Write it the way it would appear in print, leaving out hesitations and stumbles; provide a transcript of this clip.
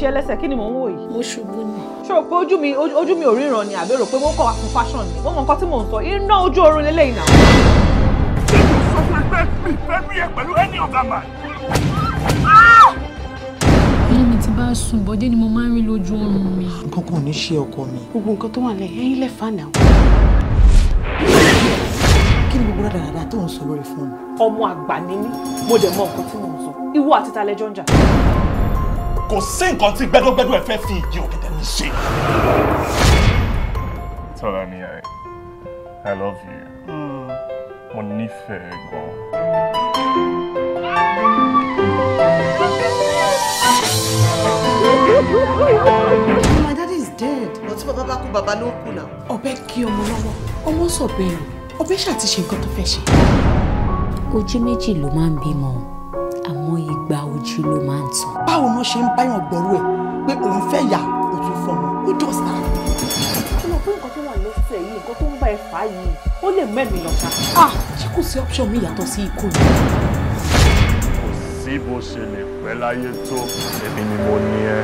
ṣe ẹlẹ́sẹ̀ kí ni mò ń wò yìí. mo ṣubú ni. ṣé o pé ojú mi ò ríran ni àbí rò pé mo kọ̀ wá fún fashion ni mo mọ nǹkan tí mò ń sọ iná ojú oorun lélẹ́yìn náà. ṣé kò sọ fún ẹgbẹ́ mi fẹ́ rí ẹ pẹ̀lú any other man. ẹ̀yin mi ti bá sùn bọ́dé ni mo máa ń rí lójú oorun mi. nǹkan kan ò ní ṣe ọkọ mi. gbogbo nǹkan tó wà lẹ́yìn ẹ̀yin lẹ́fà náà. kí ni gbogbo dáadáa tó ń sọ lórí fóònù. ọmọ àgbà ni mí mo dẹ̀ mọ nǹkan tí mò ń sọ ìwọ àti ta lẹjọ ń jà. kò sí nǹkan tí gbẹ́dọ́gbẹ́dọ́ ẹ fẹ́ fi ìdí ọ̀gẹ̀dẹ̀ mi ṣe. Tọ́lání, I love you. Mo nífẹ̀ẹ́ gan. My daddy is dead. Ọtí bàbá bá kú bàbá ló kú náà. ọbẹ̀ kí ọmọ lọ́wọ́ ọmọ sọ bẹ́ẹ̀ ọbẹ̀ ṣáà ti ṣe nǹkan tó fẹ́ ṣe. ojú méjì ló máa ń bímọ àmọ́ igba ojú ló máa ń tàn. báwo ni wọ́n ṣe ń báyàn gbọ́rú ẹ̀ pé òun fẹ́ yà òtún fọmọ who does that. ọmọ pé nǹkan tó wà lẹ́sẹ̀ yìí nǹkan tó ń bá ẹ fà á yìí ó lè mẹ́mí lọ ká. ṣé kò sí option mi yàtọ̀ sí ikú ni. kò sí bó ṣe lè pẹ́ láyé tó èmi ni mo ní ẹ.